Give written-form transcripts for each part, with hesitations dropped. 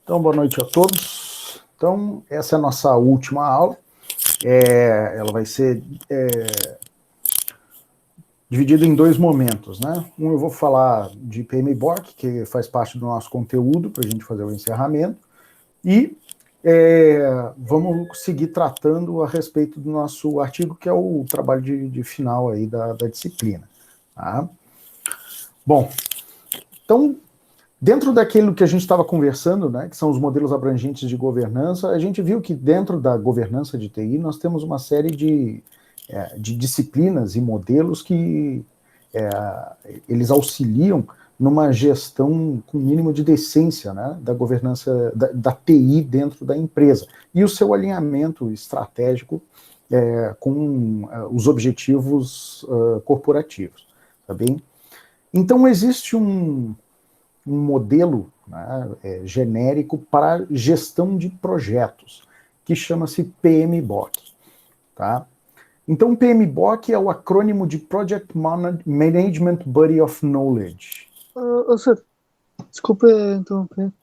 Então, boa noite a todos. Então, essa é a nossa última aula. Ela vai ser dividida em dois momentos, né? Um, eu vou falar de PMBOK, que faz parte do nosso conteúdo, para a gente fazer o encerramento, e vamos seguir tratando a respeito do nosso artigo, que é o trabalho de final aí da disciplina. Tá? Bom, então, dentro daquilo que a gente estava conversando, né, que são os modelos abrangentes de governança, a gente viu que dentro da governança de TI nós temos uma série de disciplinas e modelos que eles auxiliam numa gestão com mínimo de decência, né, da governança da TI dentro da empresa e o seu alinhamento estratégico com os objetivos corporativos, tá bem? Então existe um modelo, né, genérico para gestão de projetos, que chama-se PMBOK. Tá? Então, PMBOK é o acrônimo de Project Management Body of Knowledge. Senhor, desculpa interromper.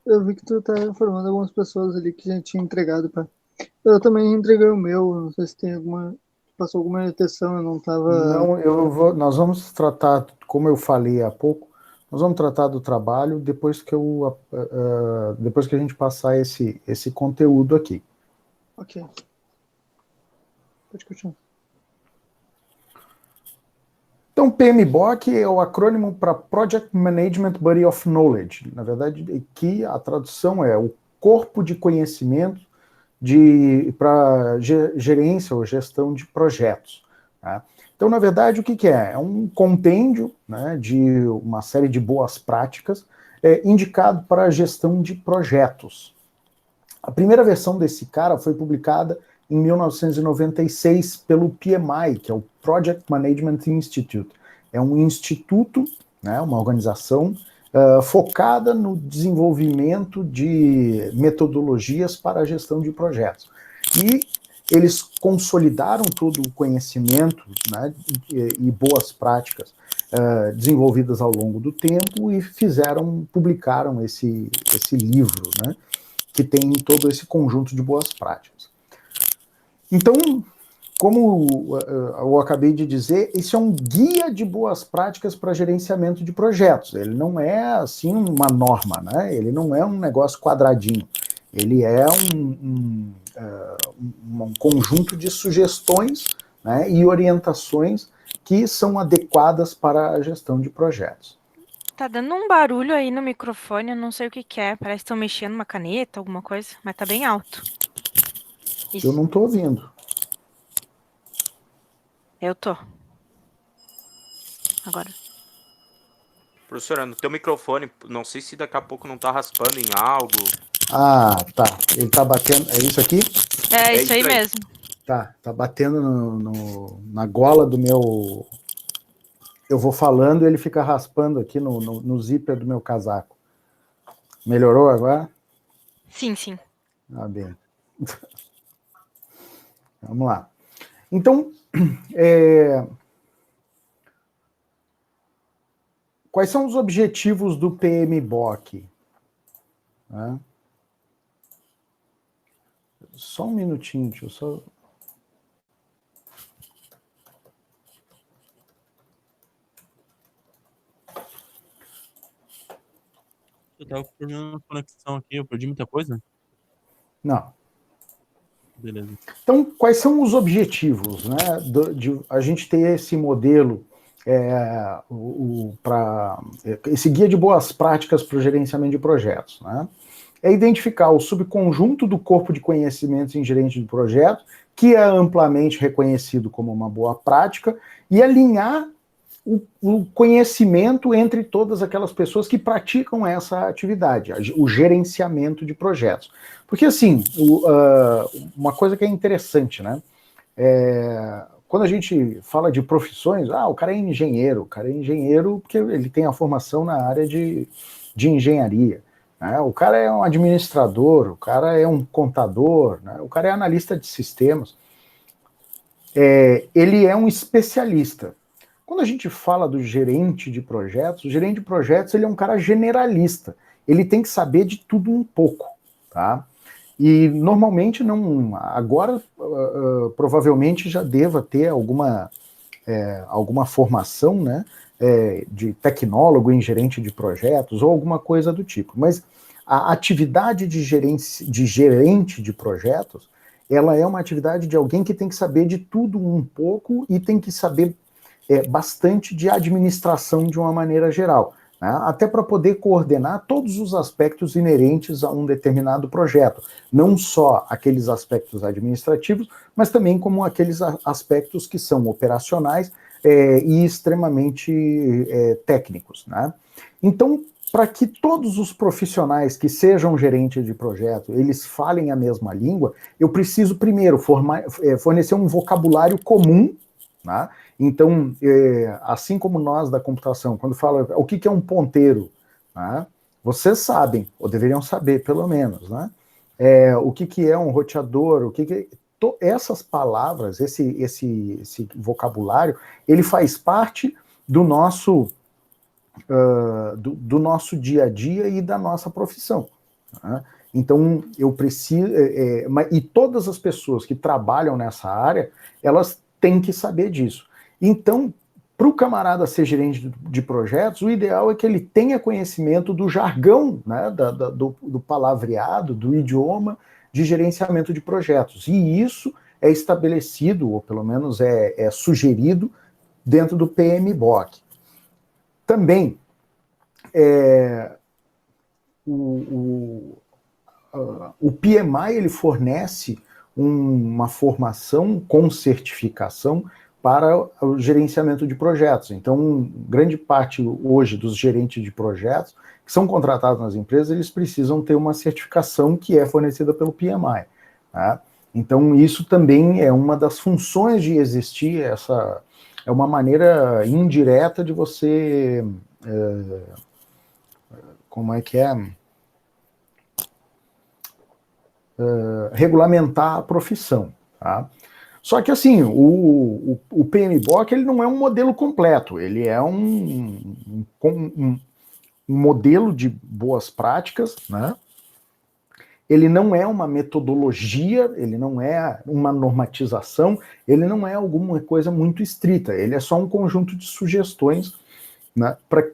Eu vi que tu tá informando algumas pessoas ali que já tinha entregado. Eu também entreguei o meu, não sei se tem passou alguma retenção, eu não estava... Não, nós vamos tratar, como eu falei há pouco, nós vamos tratar do trabalho depois que depois que a gente passar esse conteúdo aqui. Ok. Pode continuar. Então, PMBOK é o acrônimo para Project Management Body of Knowledge. Na verdade, aqui a tradução é o corpo de conhecimento para gerência ou gestão de projetos. Tá? Então, na verdade, o que é? É um compêndio, né, de uma série de boas práticas indicado para a gestão de projetos. A primeira versão desse cara foi publicada em 1996 pelo PMI, que é o Project Management Institute. É um instituto, né, uma organização focada no desenvolvimento de metodologias para a gestão de projetos. E eles consolidaram todo o conhecimento, né, e boas práticas desenvolvidas ao longo do tempo e publicaram esse livro, né, que tem todo esse conjunto de boas práticas. Então, como eu acabei de dizer, esse é um guia de boas práticas para gerenciamento de projetos. Ele não é, assim, uma norma, né? Ele não é um negócio quadradinho. Ele é um conjunto de sugestões, né, e orientações que são adequadas para a gestão de projetos. Tá dando um barulho aí no microfone, eu não sei o que é. Parece que estão mexendo uma caneta, alguma coisa, mas tá bem alto. Isso. Eu não tô ouvindo. Eu tô. Agora. Professora, no teu microfone, não sei se daqui a pouco não tá raspando em algo. Ah, tá. Ele tá batendo. É isso aqui? É isso aí mesmo. Tá batendo na gola do meu... Eu vou falando e ele fica raspando aqui no zíper do meu casaco. Melhorou agora? Sim, sim. Ah, bem. Vamos lá. Então, quais são os objetivos do PMBOK? Só um minutinho, deixa eu só... Eu tava com problema na conexão aqui, eu perdi muita coisa? Não. Beleza. Então, quais são os objetivos, né, de a gente ter esse modelo para esse guia de boas práticas para o gerenciamento de projetos, né? É identificar o subconjunto do corpo de conhecimentos em gerente de projeto, que é amplamente reconhecido como uma boa prática, e alinhar o conhecimento entre todas aquelas pessoas que praticam essa atividade, o gerenciamento de projetos. Porque, assim, uma coisa que é interessante, né? Quando a gente fala de profissões, o cara é engenheiro porque ele tem a formação na área de engenharia. Né? O cara é um administrador, o cara é um contador, né? O cara é analista de sistemas. Ele é um especialista. Quando a gente fala do gerente de projetos, o gerente de projetos ele é um cara generalista. ele tem que saber de tudo um pouco, tá? E normalmente não, agora provavelmente já deva ter alguma formação, né, de tecnólogo em gerente de projetos ou alguma coisa do tipo. Mas a atividade de gerente de projetos, ela é uma atividade de alguém que tem que saber de tudo um pouco e tem que saber bastante de administração de uma maneira geral, né? Até para poder coordenar todos os aspectos inerentes a um determinado projeto, não só aqueles aspectos administrativos, mas também como aqueles aspectos que são operacionais e extremamente técnicos, né? Então, para que todos os profissionais que sejam gerentes de projeto, eles falem a mesma língua, eu preciso primeiro fornecer um vocabulário comum, né? Então, assim como nós da computação, quando fala o que é um ponteiro, né? Vocês sabem, ou deveriam saber pelo menos, né? O que é um roteador, o que essas palavras, esse vocabulário, ele faz parte do nosso do nosso dia a dia e da nossa profissão, né? Então, eu preciso... e todas as pessoas que trabalham nessa área, elas têm que saber disso. Então, para o camarada ser gerente de projetos, o ideal é que ele tenha conhecimento do jargão, né, do palavreado, do idioma de gerenciamento de projetos. E isso é estabelecido, ou pelo menos é sugerido, dentro do PMBOK. Também, o PMI ele fornece uma formação com certificação para o gerenciamento de projetos. Então, grande parte hoje dos gerentes de projetos que são contratados nas empresas, eles precisam ter uma certificação que é fornecida pelo PMI, tá? Então, isso também é uma das funções de existir, é uma maneira indireta de você... como é que é? Regulamentar a profissão, tá? Só que assim, o PMBOK ele não é um modelo completo, ele é um modelo de boas práticas, né? Ele não é uma metodologia, ele não é uma normatização, ele não é alguma coisa muito estrita, ele é só um conjunto de sugestões, né, para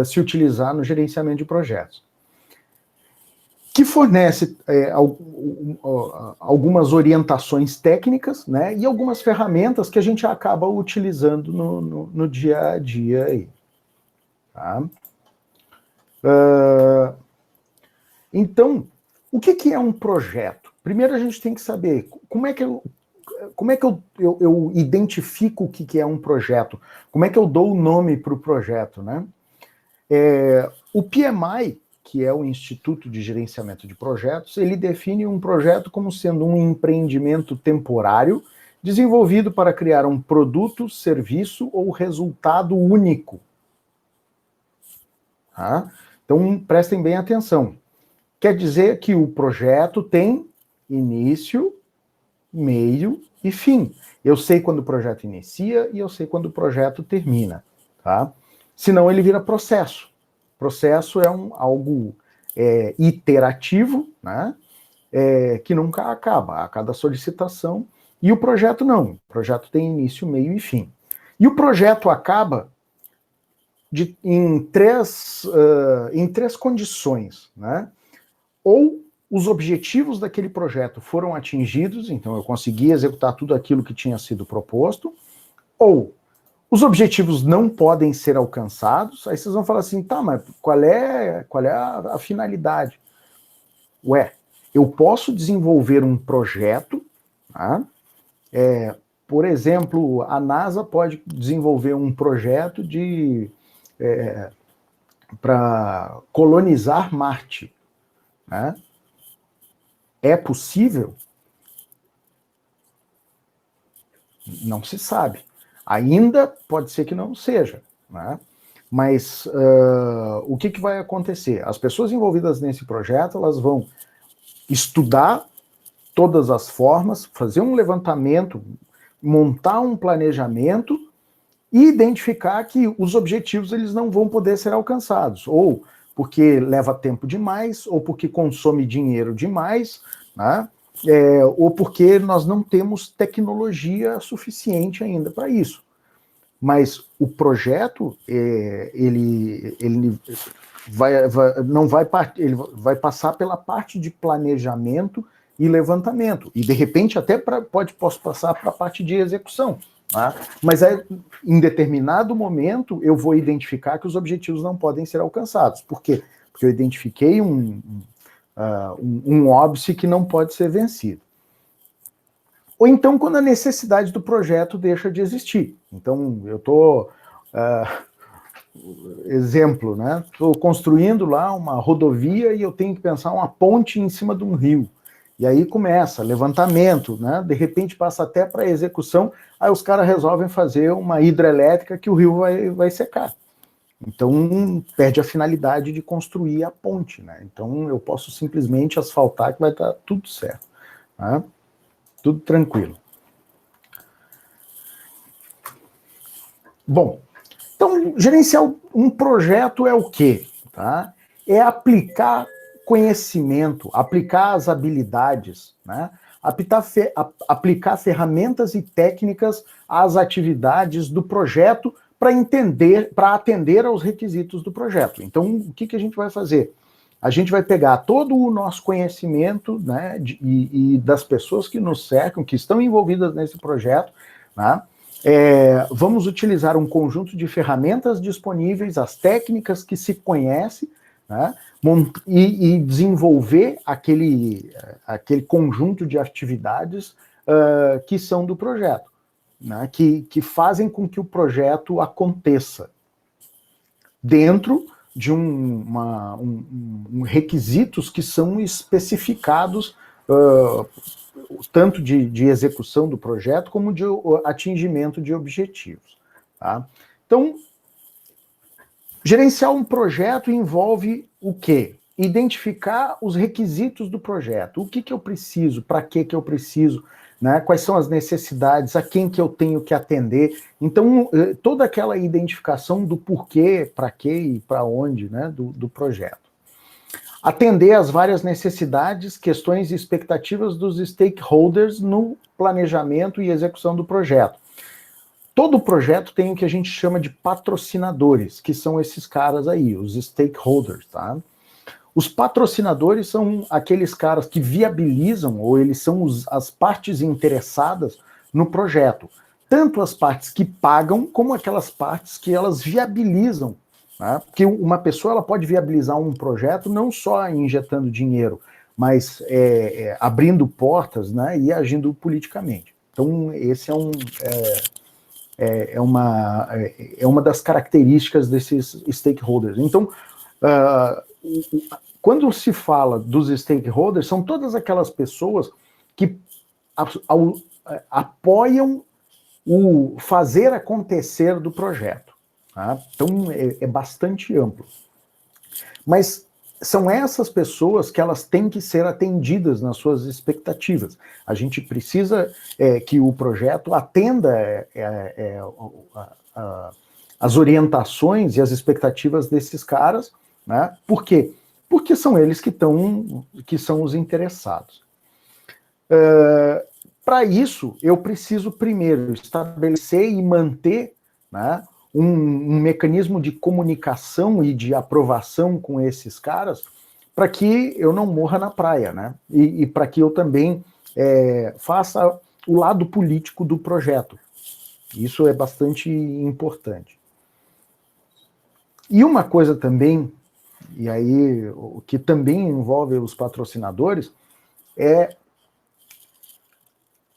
se utilizar no gerenciamento de projetos, que fornece algumas orientações técnicas, né, e algumas ferramentas que a gente acaba utilizando no dia a dia aí. Tá? Então, o que é um projeto? Primeiro a gente tem que saber como é que eu identifico o que é um projeto, como é que eu dou o nome para o projeto, né? O PMI, que é o Instituto de Gerenciamento de Projetos, ele define um projeto como sendo um empreendimento temporário desenvolvido para criar um produto, serviço ou resultado único. Tá? Então, prestem bem atenção. Quer dizer que o projeto tem início, meio e fim. Eu sei quando o projeto inicia e eu sei quando o projeto termina. Tá? Senão ele vira processo. Processo é algo iterativo, né? Que nunca acaba, a cada solicitação. E o projeto não. O projeto tem início, meio e fim. E o projeto acaba em três condições, né? Ou os objetivos daquele projeto foram atingidos, então eu consegui executar tudo aquilo que tinha sido proposto, ou os objetivos não podem ser alcançados, aí vocês vão falar assim, tá, mas qual é a finalidade? Ué, eu posso desenvolver um projeto, tá? Por exemplo, a NASA pode desenvolver um projeto para colonizar Marte, né? É possível? Não se sabe. Ainda pode ser que não seja, né? Mas o que vai acontecer? As pessoas envolvidas nesse projeto, elas vão estudar todas as formas, fazer um levantamento, montar um planejamento e identificar que os objetivos eles não vão poder ser alcançados. Ou porque leva tempo demais, ou porque consome dinheiro demais, né? Ou porque nós não temos tecnologia suficiente ainda para isso. Mas o projeto, ele vai passar pela parte de planejamento e levantamento, e de repente até posso passar para a parte de execução. Tá? Mas em determinado momento eu vou identificar que os objetivos não podem ser alcançados. Por quê? Porque eu identifiquei um óbice que não pode ser vencido. Ou então quando a necessidade do projeto deixa de existir. Então eu estou... exemplo, né? Estou construindo lá uma rodovia e eu tenho que pensar uma ponte em cima de um rio. E aí começa levantamento, né? De repente passa até para execução, aí os caras resolvem fazer uma hidrelétrica que o rio vai secar. Então perde a finalidade de construir a ponte, né? Então eu posso simplesmente asfaltar que vai estar tudo certo, né? Tudo tranquilo. Bom, então gerenciar um projeto é o quê? Tá? É aplicar conhecimento, aplicar as habilidades, né? Aplicar ferramentas e técnicas às atividades do projeto para atender aos requisitos do projeto. Então, o que a gente vai fazer? A gente vai pegar todo o nosso conhecimento, né, e das pessoas que nos cercam, que estão envolvidas nesse projeto, né? Vamos utilizar um conjunto de ferramentas disponíveis, as técnicas que se conhece, né, e desenvolver aquele conjunto de atividades que são do projeto, né, que fazem com que o projeto aconteça dentro de requisitos que são especificados tanto de execução do projeto como de atingimento de objetivos. Tá? Então, gerenciar um projeto envolve o quê? Identificar os requisitos do projeto. O que eu preciso, para que eu preciso, né? Quais são as necessidades, a quem que eu tenho que atender. Então, toda aquela identificação do porquê, para quê e para onde, né, do projeto. Atender às várias necessidades, questões e expectativas dos stakeholders no planejamento e execução do projeto. Todo projeto tem o que a gente chama de patrocinadores, que são esses caras aí, os stakeholders, tá? Os patrocinadores são aqueles caras que viabilizam, ou eles são as partes interessadas no projeto. Tanto as partes que pagam, como aquelas partes que elas viabilizam. Né? Porque uma pessoa ela pode viabilizar um projeto não só injetando dinheiro, mas abrindo portas, né, e agindo politicamente. Então, esse é uma das características desses stakeholders. Então, quando se fala dos stakeholders, são todas aquelas pessoas que apoiam o fazer acontecer do projeto. Tá? Então, é bastante amplo. Mas são essas pessoas que elas têm que ser atendidas nas suas expectativas. A gente precisa que o projeto atenda as orientações e as expectativas desses caras, né? Por quê? Porque são eles que são os interessados. Para isso, eu preciso primeiro estabelecer e manter, né, um mecanismo de comunicação e de aprovação com esses caras para que eu não morra na praia, né? E para que eu também faça o lado político do projeto. Isso é bastante importante. E uma coisa também, e aí o que também envolve os patrocinadores, é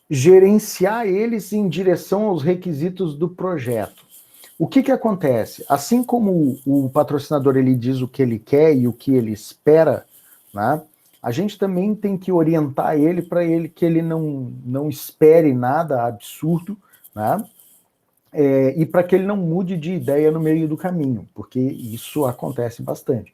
gerenciar eles em direção aos requisitos do projeto. O que acontece? Assim como o patrocinador ele diz o que ele quer e o que ele espera, né, a gente também tem que orientar ele para que ele não espere nada absurdo, né, e para que ele não mude de ideia no meio do caminho, porque isso acontece bastante.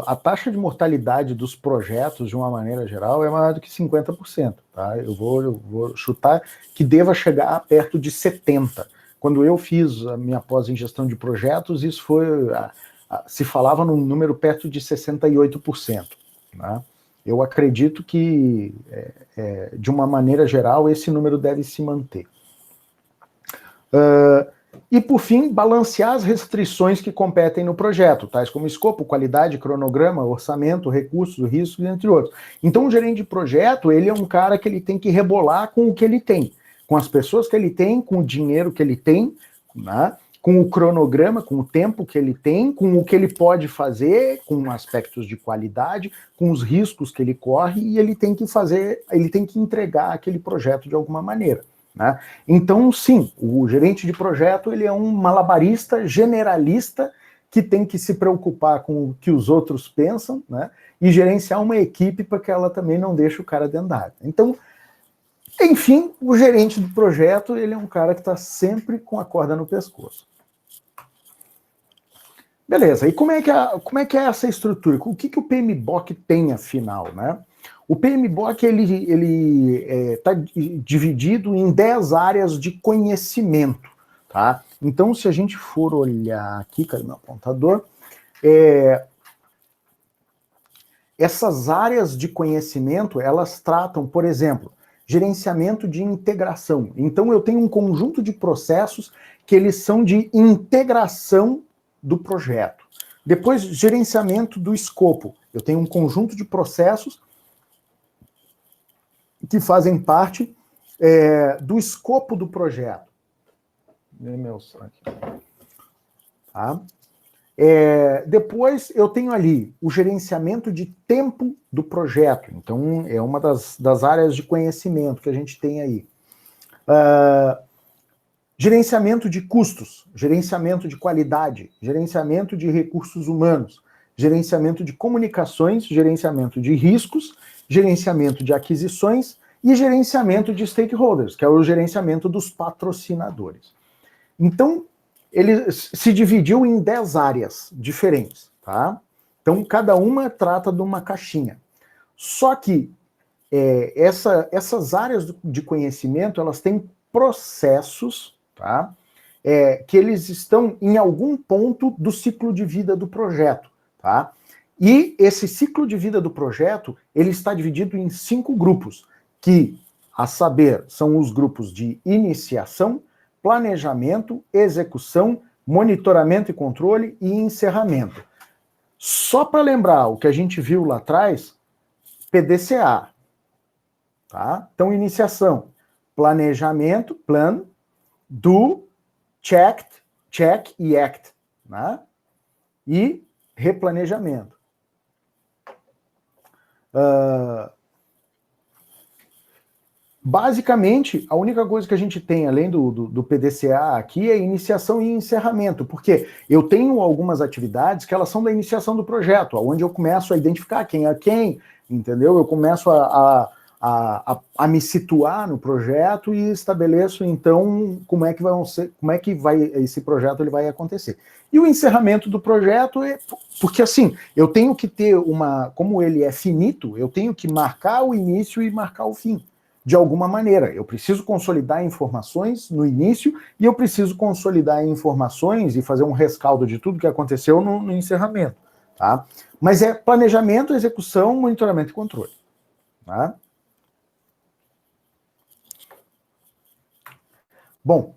A taxa de mortalidade dos projetos, de uma maneira geral, é maior do que 50%. Tá? Eu vou chutar que deva chegar a perto de 70%. Quando eu fiz a minha pós em gestão de projetos, isso foi se falava num número perto de 68%. Né? Eu acredito que, de uma maneira geral, esse número deve se manter. E, por fim, balancear as restrições que competem no projeto, tais como escopo, qualidade, cronograma, orçamento, recursos, riscos, entre outros. Então, o gerente de projeto, ele é um cara que ele tem que rebolar com o que ele tem, com as pessoas que ele tem, com o dinheiro que ele tem, né? Com o cronograma, com o tempo que ele tem, com o que ele pode fazer, com aspectos de qualidade, com os riscos que ele corre, e ele tem que fazer, ele tem que entregar aquele projeto de alguma maneira. Né? Então, sim, o gerente de projeto ele é um malabarista generalista que tem que se preocupar com o que os outros pensam, né? E gerenciar uma equipe para que ela também não deixe o cara dentro da área. Então, enfim, o gerente do projeto ele é um cara que está sempre com a corda no pescoço. Beleza, e como é que é essa estrutura? O que o PMBOK tem, afinal, né? O PMBOK ele está dividido em 10 áreas de conhecimento, tá? Então, se a gente for olhar aqui, cadê meu apontador? Essas áreas de conhecimento, elas tratam, por exemplo, gerenciamento de integração. Então, eu tenho um conjunto de processos que eles são de integração do projeto. Depois, gerenciamento do escopo. Eu tenho um conjunto de processos que fazem parte do escopo do projeto. Tá? Depois eu tenho ali o gerenciamento de tempo do projeto. Então, é uma das áreas de conhecimento que a gente tem aí. Gerenciamento de custos, gerenciamento de qualidade, gerenciamento de recursos humanos, gerenciamento de comunicações, gerenciamento de riscos, gerenciamento de aquisições e gerenciamento de stakeholders, que é o gerenciamento dos patrocinadores. Então, ele se dividiu em 10 áreas diferentes, tá? Então, cada uma trata de uma caixinha. Só que essas áreas de conhecimento, elas têm processos, tá? Que eles estão em algum ponto do ciclo de vida do projeto, tá? E esse ciclo de vida do projeto, ele está dividido em 5 grupos, que, a saber, são os grupos de iniciação, planejamento, execução, monitoramento e controle e encerramento. Só para lembrar o que a gente viu lá atrás, PDCA, tá? Então, iniciação, planejamento, plan, do, check e act, né? E replanejamento. Basicamente, a única coisa que a gente tem, além do PDCA aqui, é iniciação e encerramento, porque eu tenho algumas atividades que elas são da iniciação do projeto, onde eu começo a identificar quem é quem, entendeu? Eu começo a me situar no projeto e estabeleço, então, como é que esse projeto ele vai acontecer. E o encerramento do projeto porque assim, eu tenho que ter como ele é finito, eu tenho que marcar o início e marcar o fim. De alguma maneira, eu preciso consolidar informações no início e eu preciso consolidar informações e fazer um rescaldo de tudo que aconteceu no encerramento, tá? Mas é planejamento, execução, monitoramento e controle, tá? Bom,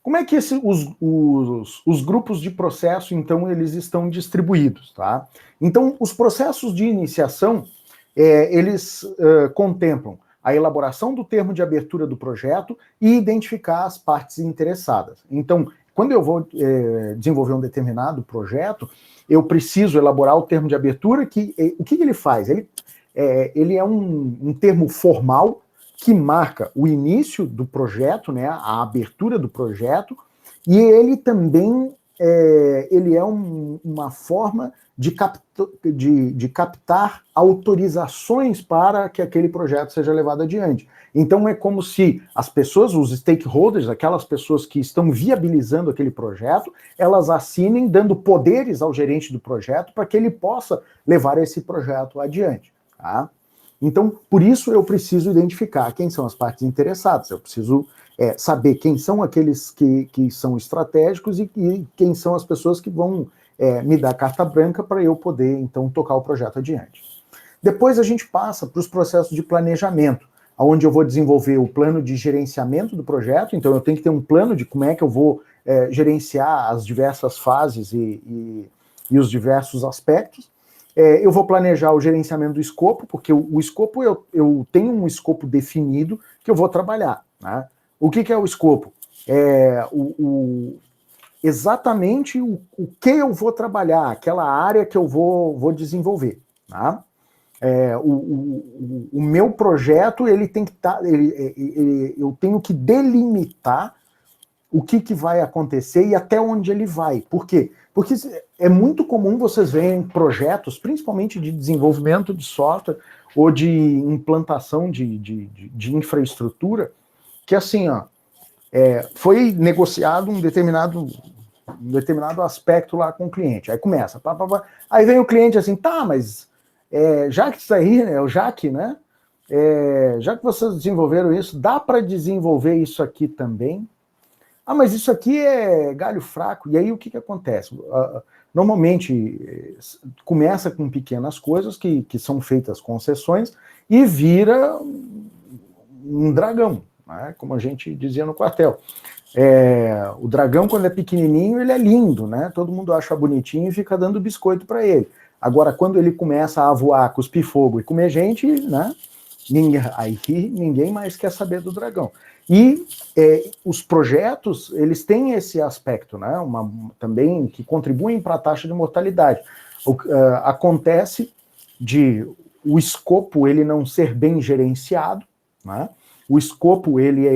como é que os grupos de processo, então, eles estão distribuídos, tá? Então, os processos de iniciação, eles contemplam a elaboração do termo de abertura do projeto e identificar as partes interessadas. Então, quando eu vou desenvolver um determinado projeto, eu preciso elaborar o termo de abertura, o que ele faz? Ele é um termo formal que marca o início do projeto, né, a abertura do projeto, e ele também ele é uma forma de captar autorizações para que aquele projeto seja levado adiante. Então é como se as pessoas, os stakeholders, aquelas pessoas que estão viabilizando aquele projeto, elas assinem dando poderes ao gerente do projeto para que ele possa levar esse projeto adiante, tá? Então, por isso eu preciso identificar quem são as partes interessadas, eu preciso saber quem são aqueles que são estratégicos e quem são as pessoas que vão me dá carta branca para eu poder, então, tocar o projeto adiante. Depois a gente passa para os processos de planejamento, onde eu vou desenvolver o plano de gerenciamento do projeto, então eu tenho que ter um plano de como é que eu vou gerenciar as diversas fases e os diversos aspectos. Eu vou planejar o gerenciamento do escopo, porque o escopo, eu tenho um escopo definido que eu vou trabalhar. Né? O que é o escopo? Exatamente o que eu vou trabalhar, aquela área que eu vou desenvolver. Tá? O meu projeto, ele tem que estar, eu tenho que delimitar o que vai acontecer e até onde ele vai. Por quê? Porque é muito comum vocês verem projetos, principalmente de desenvolvimento de software ou de implantação de infraestrutura, que assim, foi negociado um determinado aspecto lá com o cliente. Aí começa, aí vem o cliente assim, tá, mas já que isso aí, né, já que vocês desenvolveram isso, dá para desenvolver isso aqui também? Ah, mas isso aqui é galho fraco. E aí o que acontece? Normalmente começa com pequenas coisas que são feitas concessões e vira um dragão, né? Como a gente dizia no quartel. O dragão, quando é pequenininho, ele é lindo, né? Todo mundo acha bonitinho e fica dando biscoito para ele. Agora, quando ele começa a voar, cuspir fogo e comer gente, né? Aí ninguém mais quer saber do dragão. E os projetos, eles têm esse aspecto, né? Também que contribuem para a taxa de mortalidade. Acontece de o escopo ele não ser bem gerenciado, né? O escopo ele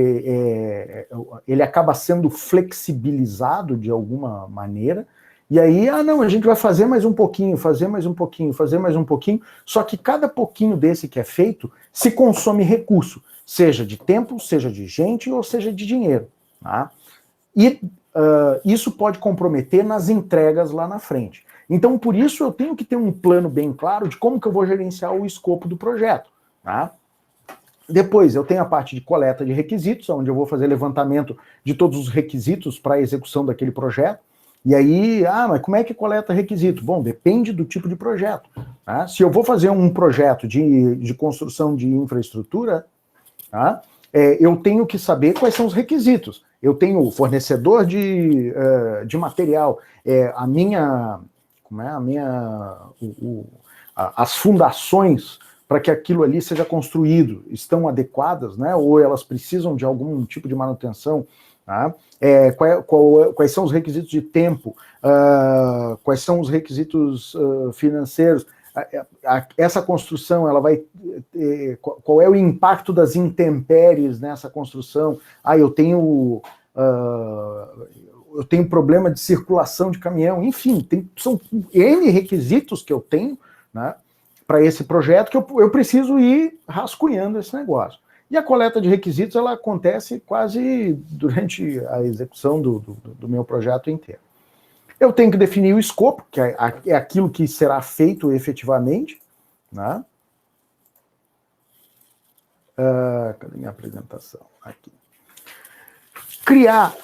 acaba sendo flexibilizado de alguma maneira, e aí, não, a gente vai fazer mais um pouquinho, fazer mais um pouquinho, fazer mais um pouquinho, só que cada pouquinho desse que é feito se consome recurso, seja de tempo, seja de gente, ou seja de dinheiro. Tá? E isso pode comprometer nas entregas lá na frente. Então, por isso, eu tenho que ter um plano bem claro de como que eu vou gerenciar o escopo do projeto. Tá? Depois, eu tenho a parte de coleta de requisitos, onde eu vou fazer levantamento de todos os requisitos para a execução daquele projeto. E aí, mas como é que coleta requisito? Bom, depende do tipo de projeto. Tá? Se eu vou fazer um projeto de construção de infraestrutura, tá? Eu tenho que saber quais são os requisitos. Eu tenho o fornecedor de material, as fundações para que aquilo ali seja construído estão adequadas, né? Ou elas precisam de algum tipo de manutenção. Tá? Quais são os requisitos de tempo, quais são os requisitos financeiros, essa construção, ela vai qual é o impacto das intempéries nessa construção? Eu tenho problema de circulação de caminhão, enfim, são N requisitos que eu tenho, né, para esse projeto que eu preciso ir rascunhando esse negócio. E a coleta de requisitos, ela acontece quase durante a execução do meu projeto inteiro. Eu tenho que definir o escopo, que é aquilo que será feito efetivamente. Né? Cadê minha apresentação? Aqui. Criar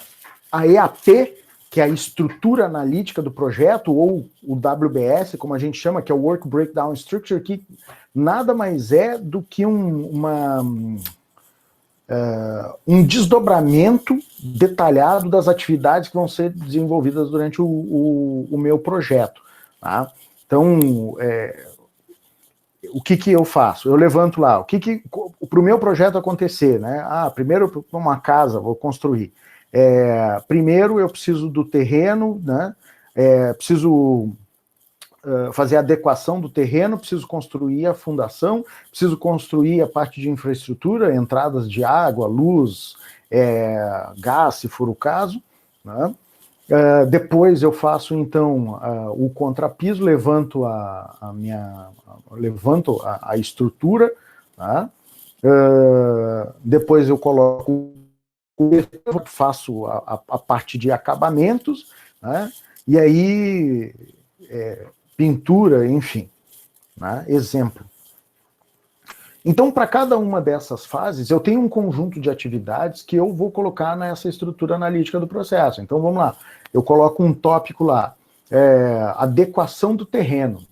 a EAP, que é a estrutura analítica do projeto, ou o WBS, como a gente chama, que é o Work Breakdown Structure, que nada mais é do que um desdobramento detalhado das atividades que vão ser desenvolvidas durante o meu projeto. Tá? Então, o que eu faço? Eu levanto lá, para o meu projeto acontecer, né? Primeiro uma casa, vou construir. Primeiro eu preciso do terreno, né? Preciso fazer a adequação do terreno, preciso construir a fundação, preciso construir a parte de infraestrutura, entradas de água, luz, gás, se for o caso. Né? Depois eu faço, então, o contrapiso, levanto a estrutura, tá? Depois eu coloco, faço a parte de acabamentos, né? E aí pintura, enfim, né? Exemplo. Então, para cada uma dessas fases, eu tenho um conjunto de atividades que eu vou colocar nessa estrutura analítica do processo. Então, vamos lá. Eu coloco um tópico lá. adequação do terreno.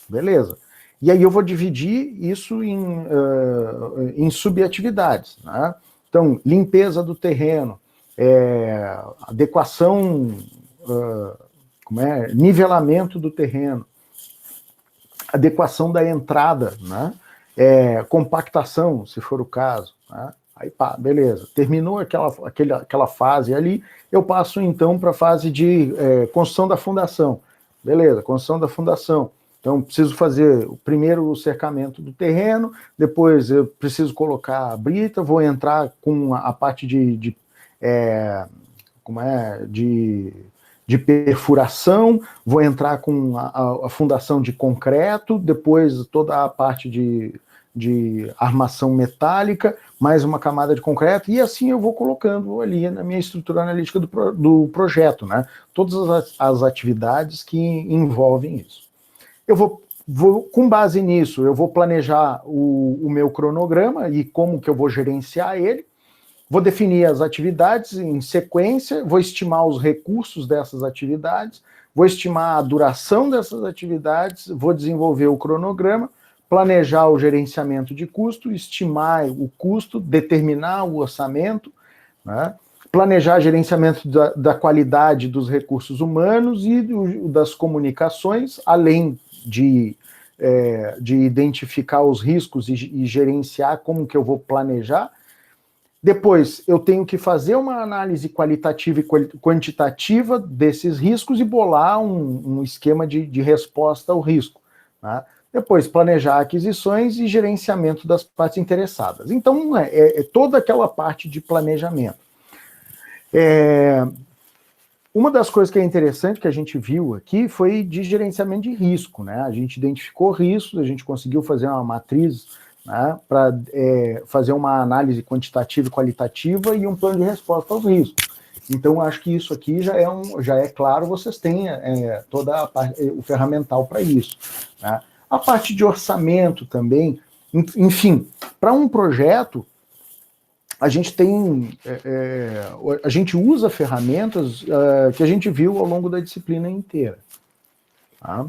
Beleza. E aí eu vou dividir isso em subatividades, né? Então, limpeza do terreno, adequação, nivelamento do terreno, adequação da entrada, né? Compactação, se for o caso, né? Aí, pá, beleza. Terminou aquela fase ali, eu passo então para a fase de construção da fundação. Beleza, construção da fundação. Então, preciso fazer primeiro o cercamento do terreno, depois eu preciso colocar a brita, vou entrar com a parte de perfuração, vou entrar com a fundação de concreto, depois toda a parte de armação metálica, mais uma camada de concreto, e assim eu vou colocando ali na minha estrutura analítica do projeto, né? Todas as atividades que envolvem isso. Eu vou, com base nisso, eu vou planejar o meu cronograma e como que eu vou gerenciar ele, vou definir as atividades em sequência, vou estimar os recursos dessas atividades, vou estimar a duração dessas atividades, vou desenvolver o cronograma, planejar o gerenciamento de custo, estimar o custo, determinar o orçamento, né? Planejar gerenciamento da qualidade dos recursos humanos e das comunicações, além de identificar os riscos e gerenciar como que eu vou planejar. Depois, eu tenho que fazer uma análise qualitativa e quantitativa desses riscos e bolar um esquema de resposta ao risco, né? Depois, planejar aquisições e gerenciamento das partes interessadas. Então, toda aquela parte de planejamento. Uma das coisas que é interessante que a gente viu aqui foi de gerenciamento de risco, né? A gente identificou riscos, a gente conseguiu fazer uma matriz, né, para fazer uma análise quantitativa e qualitativa e um plano de resposta aos riscos. Então, acho que isso aqui já é claro, vocês têm toda a parte, o ferramental para isso, né? A parte de orçamento também, enfim, para um projeto, a gente a gente usa ferramentas que a gente viu ao longo da disciplina inteira. Tá?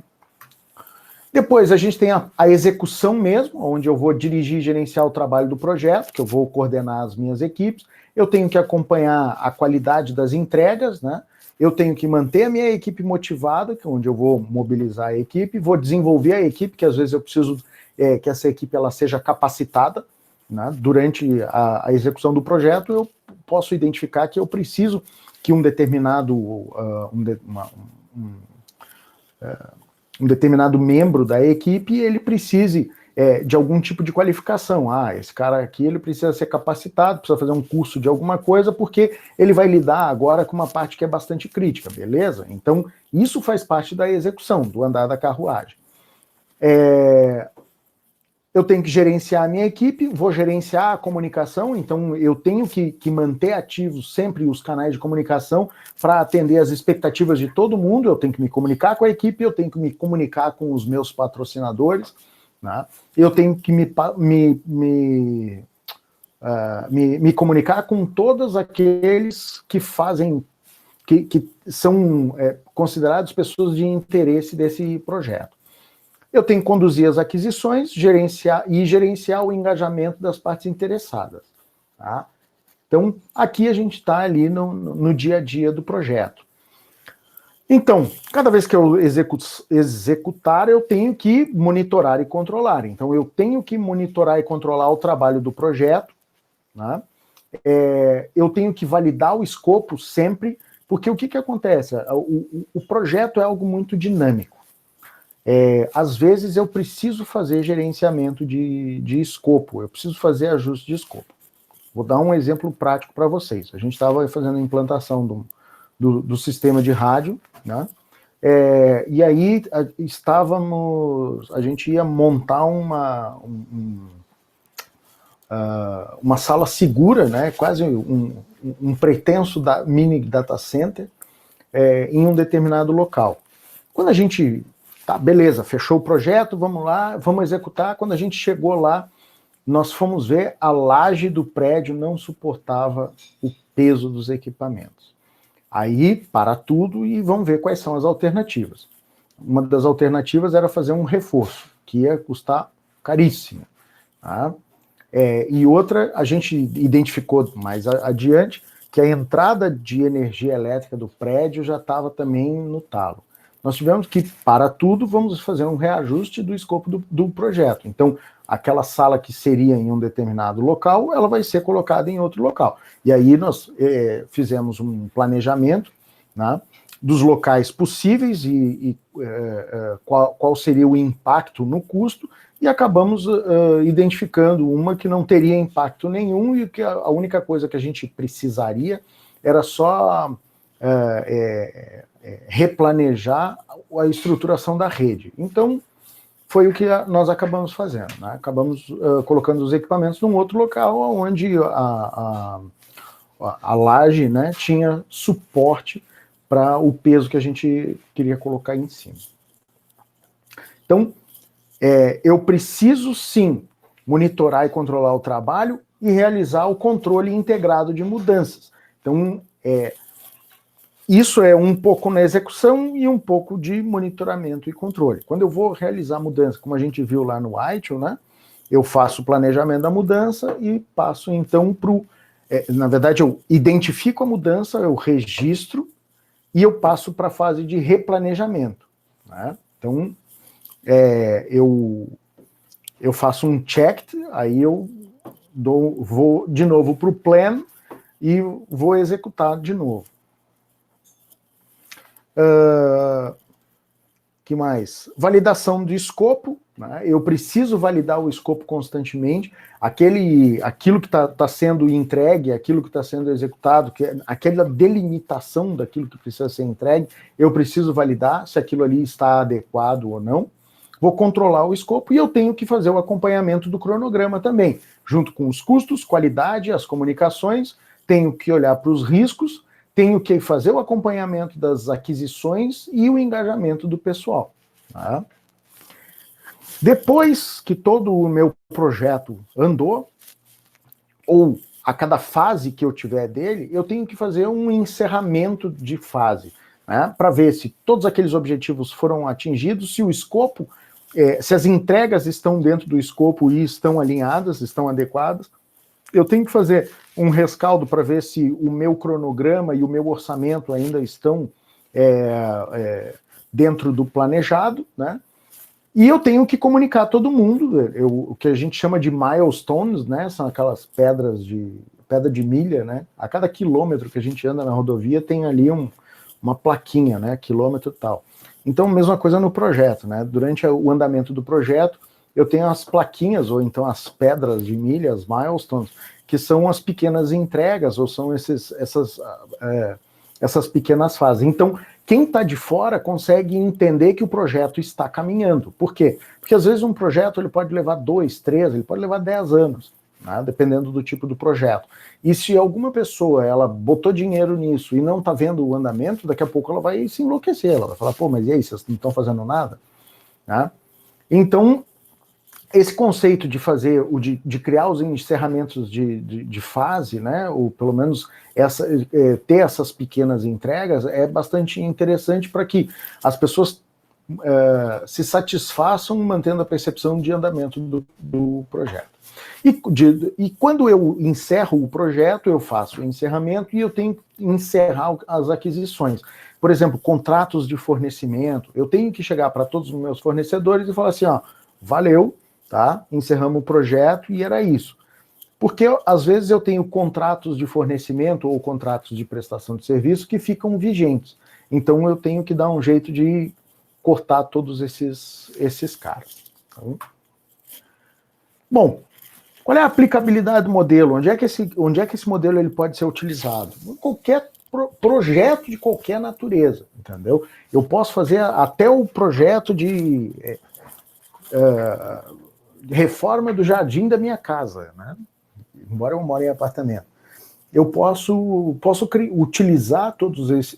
Depois a gente tem a execução mesmo, onde eu vou dirigir e gerenciar o trabalho do projeto, que eu vou coordenar as minhas equipes, eu tenho que acompanhar a qualidade das entregas, né? Eu tenho que manter a minha equipe motivada, que é onde eu vou mobilizar a equipe, vou desenvolver a equipe, que às vezes eu preciso que essa equipe ela seja capacitada, né? Durante a execução do projeto, eu posso identificar que eu preciso que um determinado membro da equipe, ele precise de algum tipo de qualificação. Esse cara aqui, ele precisa ser capacitado, precisa fazer um curso de alguma coisa, porque ele vai lidar agora com uma parte que é bastante crítica, beleza? Então, isso faz parte da execução, do andar da carruagem. Eu tenho que gerenciar a minha equipe, vou gerenciar a comunicação, então eu tenho que manter ativos sempre os canais de comunicação para atender as expectativas de todo mundo, eu tenho que me comunicar com a equipe, eu tenho que me comunicar com os meus patrocinadores, né? Eu tenho que me comunicar com todos aqueles que fazem, que são considerados pessoas de interesse desse projeto. Eu tenho que conduzir as aquisições, gerenciar o engajamento das partes interessadas. Tá? Então, aqui a gente está ali no dia a dia do projeto. Então, cada vez que eu executar, eu tenho que monitorar e controlar. Então, eu tenho que monitorar e controlar o trabalho do projeto, né? Eu tenho que validar o escopo sempre, porque o que acontece? O projeto é algo muito dinâmico. Às vezes eu preciso fazer gerenciamento de escopo, eu preciso fazer ajuste de escopo. Vou dar um exemplo prático para vocês. A gente estava fazendo a implantação do sistema de rádio, né? E aí a gente ia montar uma sala segura, né? Quase um pretenso mini data center em um determinado local. Quando a gente tá, beleza, fechou o projeto, vamos lá, vamos executar. Quando a gente chegou lá, nós fomos ver, a laje do prédio não suportava o peso dos equipamentos. Aí para tudo e vamos ver quais são as alternativas. Uma das alternativas era fazer um reforço, que ia custar caríssimo. Tá? E outra, a gente identificou mais adiante que a entrada de energia elétrica do prédio já estava também no talo. Nós tivemos que, para tudo, vamos fazer um reajuste do escopo do projeto. Então, aquela sala que seria em um determinado local, ela vai ser colocada em outro local. E aí nós fizemos um planejamento, né, dos locais possíveis e qual seria o impacto no custo, e acabamos identificando uma que não teria impacto nenhum e que a única coisa que a gente precisaria era só replanejar a estruturação da rede. Então, foi o que nós acabamos fazendo, né? Acabamos colocando os equipamentos num outro local onde a laje, né, tinha suporte para o peso que a gente queria colocar em cima. Então, eu preciso sim monitorar e controlar o trabalho e realizar o controle integrado de mudanças. Então, isso é um pouco na execução e um pouco de monitoramento e controle. Quando eu vou realizar mudança, como a gente viu lá no ITIL, né, eu faço o planejamento da mudança e passo então para o... na verdade, eu identifico a mudança, eu registro e eu passo para a fase de replanejamento. Né? Então, eu faço um check, aí eu vou de novo para o plan e vou executar de novo. Que mais? Validação do escopo, né? Eu preciso validar o escopo constantemente, aquilo que está sendo entregue, aquilo que está sendo executado, aquela delimitação daquilo que precisa ser entregue, eu preciso validar se aquilo ali está adequado ou não. Vou controlar o escopo e eu tenho que fazer o acompanhamento do cronograma também, junto com os custos, qualidade, as comunicações, tenho que olhar para os riscos, tenho que fazer o acompanhamento das aquisições e o engajamento do pessoal. Tá? Depois que todo o meu projeto andou, ou a cada fase que eu tiver dele, eu tenho que fazer um encerramento de fase, né, para ver se todos aqueles objetivos foram atingidos, se o escopo, se as entregas estão dentro do escopo e estão alinhadas, estão adequadas. Eu tenho que fazer um rescaldo para ver se o meu cronograma e o meu orçamento ainda estão dentro do planejado, né? E eu tenho que comunicar a todo mundo, o que a gente chama de milestones, né? São aquelas pedra de milha, né? A cada quilômetro que a gente anda na rodovia tem ali uma plaquinha, né? Quilômetro e tal. Então, mesma coisa no projeto, né? Durante o andamento do projeto, eu tenho as plaquinhas, ou então as pedras de milha, as milestones, que são as pequenas entregas, ou são essas pequenas fases. Então, quem está de fora consegue entender que o projeto está caminhando. Por quê? Porque às vezes um projeto ele pode levar 2, 3, ele pode levar 10 anos, né? Dependendo do tipo do projeto. E se alguma pessoa ela botou dinheiro nisso e não está vendo o andamento, daqui a pouco ela vai se enlouquecer, ela vai falar, pô, mas e aí, vocês não estão fazendo nada? Né? Então, esse conceito de fazer, de criar os encerramentos de fase, né, ou pelo menos ter essas pequenas entregas, é bastante interessante para que as pessoas se satisfaçam mantendo a percepção de andamento do projeto. E quando eu encerro o projeto, eu faço o encerramento e eu tenho que encerrar as aquisições. Por exemplo, contratos de fornecimento, eu tenho que chegar para todos os meus fornecedores e falar assim, ó, valeu, tá? Encerramos o projeto e era isso. Porque às vezes eu tenho contratos de fornecimento ou contratos de prestação de serviço que ficam vigentes. Então eu tenho que dar um jeito de cortar todos esses caras. Tá? Bom, qual é a aplicabilidade do modelo? Onde é que esse modelo ele pode ser utilizado? Em qualquer projeto de qualquer natureza, entendeu? Eu posso fazer até o projeto de reforma do jardim da minha casa, né? Embora eu moro em apartamento. Eu posso utilizar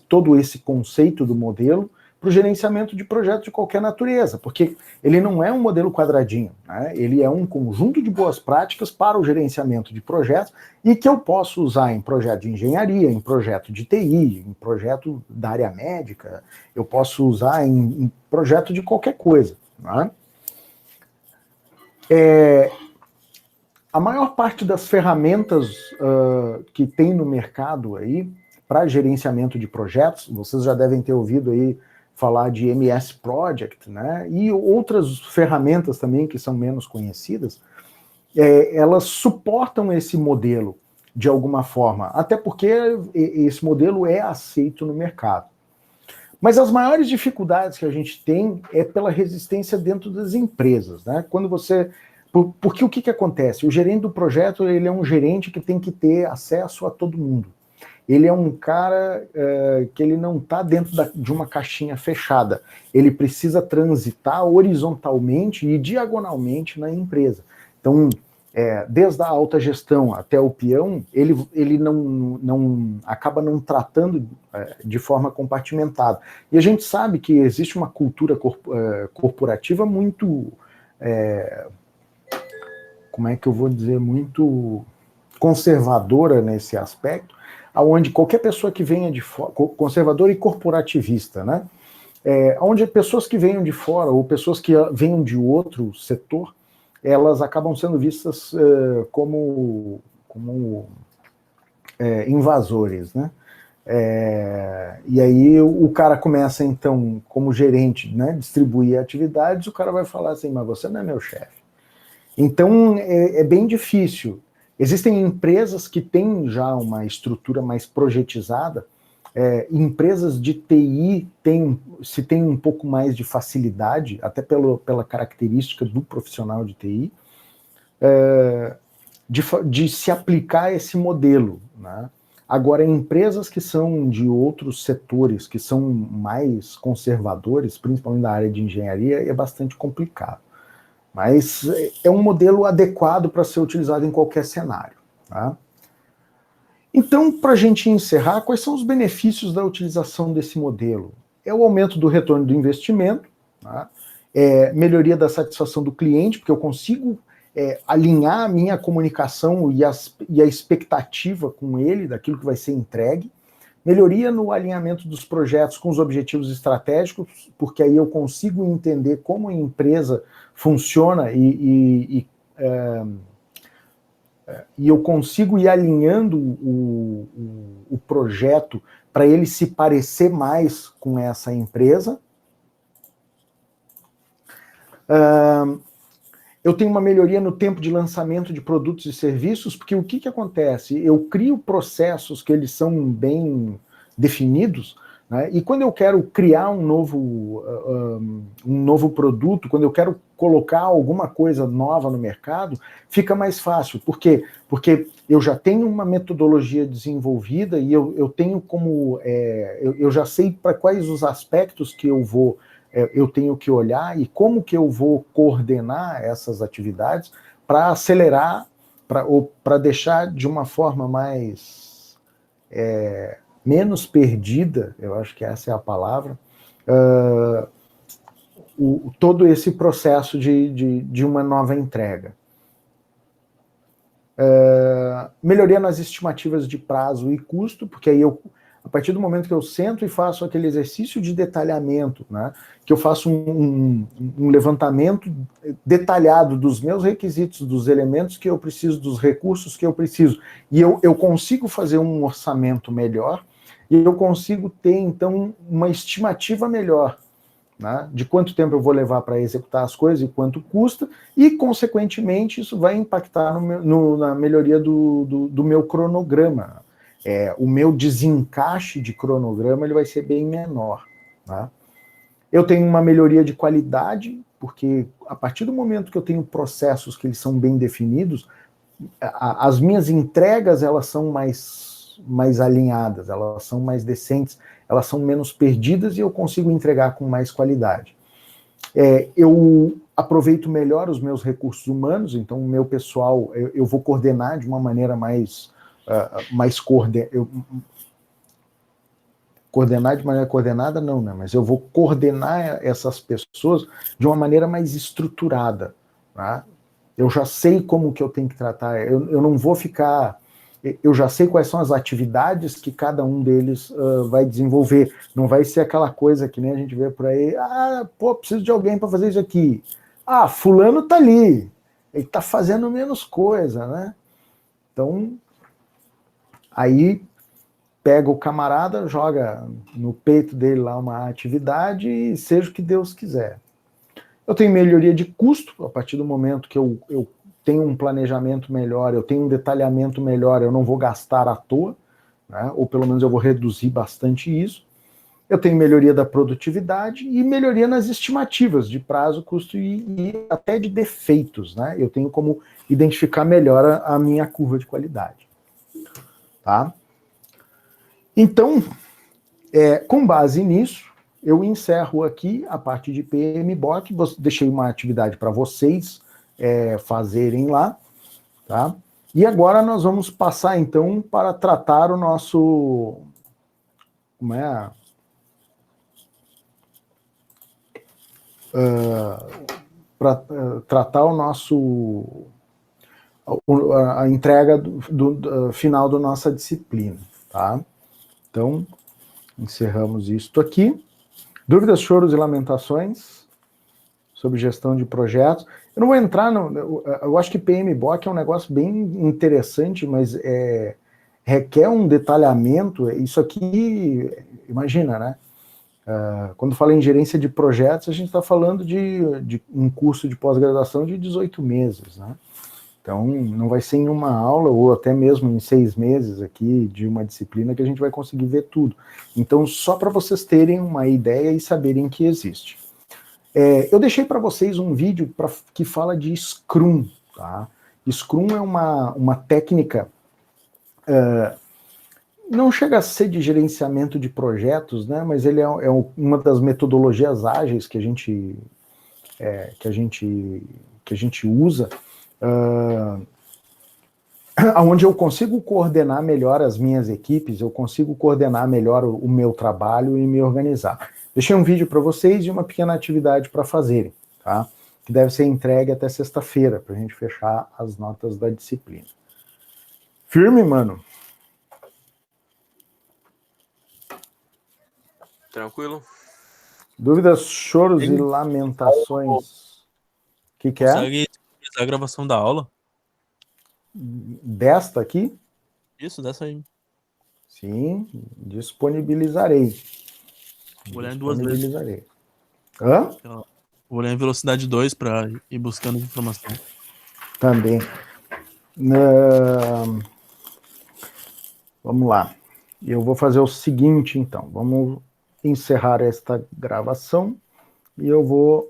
todo esse conceito do modelo para o gerenciamento de projetos de qualquer natureza, porque ele não é um modelo quadradinho, né? Ele é um conjunto de boas práticas para o gerenciamento de projetos e que eu posso usar em projeto de engenharia, em projeto de TI, em projeto da área médica, eu posso usar em projeto de qualquer coisa, né? A maior parte das ferramentas que tem no mercado aí para gerenciamento de projetos, vocês já devem ter ouvido aí falar de MS Project, né? E outras ferramentas também que são menos conhecidas, elas suportam esse modelo de alguma forma, até porque esse modelo é aceito no mercado. Mas as maiores dificuldades que a gente tem é pela resistência dentro das empresas, né? Quando você... Porque o que acontece? O gerente do projeto, ele é um gerente que tem que ter acesso a todo mundo. Ele é um cara que ele não está dentro de uma caixinha fechada. Ele precisa transitar horizontalmente e diagonalmente na empresa. Então, desde a alta gestão até o peão, ele não acaba não tratando de forma compartimentada. E a gente sabe que existe uma cultura corporativa muito... como é que eu vou dizer? Muito conservadora nesse aspecto, onde qualquer pessoa que venha de fora, conservadora e corporativista, né? Onde pessoas que venham de fora ou pessoas que venham de outro setor, elas acabam sendo vistas como invasores, né? E aí o cara começa, então, como gerente, né, distribuir atividades, o cara vai falar assim, mas você não é meu chefe. Então, é bem difícil. Existem empresas que têm já uma estrutura mais projetizada, empresas de TI se tem um pouco mais de facilidade, até pela característica do profissional de TI, de se aplicar esse modelo, né? Agora, empresas que são de outros setores, que são mais conservadores, principalmente da área de engenharia, é bastante complicado. Mas é um modelo adequado para ser utilizado em qualquer cenário, tá? Então, para a gente encerrar, quais são os benefícios da utilização desse modelo? É o aumento do retorno do investimento, tá? Melhoria da satisfação do cliente, porque eu consigo alinhar a minha comunicação e a expectativa com ele, daquilo que vai ser entregue. Melhoria no alinhamento dos projetos com os objetivos estratégicos, porque aí eu consigo entender como a empresa funciona e eu consigo ir alinhando o projeto para ele se parecer mais com essa empresa. Eu tenho uma melhoria no tempo de lançamento de produtos e serviços, porque o que acontece? Eu crio processos que eles são bem definidos, né? E quando eu quero criar um novo produto, quando eu quero colocar alguma coisa nova no mercado, fica mais fácil. Por quê? Porque eu já tenho uma metodologia desenvolvida e eu tenho como... eu já sei para quais os aspectos que eu tenho que olhar e como que eu vou coordenar essas atividades para acelerar, para deixar de uma forma mais menos perdida, eu acho que essa é a palavra, todo esse processo de uma nova entrega. Melhoria nas estimativas de prazo e custo, porque aí a partir do momento que eu sento e faço aquele exercício de detalhamento, né, que eu faço um levantamento detalhado dos meus requisitos, dos elementos que eu preciso, dos recursos que eu preciso, e eu consigo fazer um orçamento melhor, e eu consigo ter, então, uma estimativa melhor, né, de quanto tempo eu vou levar para executar as coisas e quanto custa, e, consequentemente, isso vai impactar na melhoria do meu cronograma. O meu desencaixe de cronograma ele vai ser bem menor, tá? Eu tenho uma melhoria de qualidade, porque a partir do momento que eu tenho processos que eles são bem definidos, as minhas entregas elas são mais alinhadas, elas são mais decentes, elas são menos perdidas e eu consigo entregar com mais qualidade. Eu aproveito melhor os meus recursos humanos, então o meu pessoal eu vou coordenar de uma maneira mais coordenar de maneira coordenada, não, né? Mas eu vou coordenar essas pessoas de uma maneira mais estruturada, tá? Eu já sei como que eu tenho que tratar, eu não vou ficar... Eu já sei quais são as atividades que cada um deles vai desenvolver. Não vai ser aquela coisa que nem a gente vê por aí, preciso de alguém para fazer isso aqui. Fulano tá ali, ele tá fazendo menos coisa, né? Então, aí pega o camarada, joga no peito dele lá uma atividade e seja o que Deus quiser. Eu tenho melhoria de custo, a partir do momento que eu tenho um planejamento melhor, eu tenho um detalhamento melhor, eu não vou gastar à toa, né? Ou pelo menos eu vou reduzir bastante isso. Eu tenho melhoria da produtividade e melhoria nas estimativas de prazo, custo e até de defeitos, né? Eu tenho como identificar melhor a minha curva de qualidade. Tá? Então, com base nisso, eu encerro aqui a parte de PMBOK, deixei uma atividade para vocês fazerem lá, tá? E agora nós vamos passar, então, para tratar o nosso... Como é? Para tratar o nosso... a entrega do final da nossa disciplina, tá? Então, encerramos isto aqui. Dúvidas, choros e lamentações sobre gestão de projetos. Eu não vou entrar eu acho que PMBOK é um negócio bem interessante, mas requer um detalhamento. Isso aqui, imagina, né? Quando fala em gerência de projetos, a gente está falando de um curso de pós-graduação de 18 meses, né? Então, não vai ser em uma aula, ou até mesmo em 6 meses aqui, de uma disciplina, que a gente vai conseguir ver tudo. Então, só para vocês terem uma ideia e saberem que existe. Eu deixei para vocês um vídeo que fala de Scrum, tá? Scrum é uma técnica, não chega a ser de gerenciamento de projetos, né? Mas ele é uma das metodologias ágeis que a gente usa, onde eu consigo coordenar melhor as minhas equipes, eu consigo coordenar melhor o meu trabalho e me organizar. Deixei um vídeo para vocês e uma pequena atividade para fazerem, tá? Que deve ser entregue até sexta-feira, para a gente fechar as notas da disciplina. Firme, mano? Tranquilo. Dúvidas, choros e lamentações. O que é? Consegue a gravação da aula? Desta aqui? Isso, dessa aí. Sim, disponibilizarei. Vou olhar em 2 vezes. Hã? Vou olhar em velocidade 2 para ir buscando informação. Também. Vamos lá. Eu vou fazer o seguinte, então. Vamos encerrar esta gravação e eu vou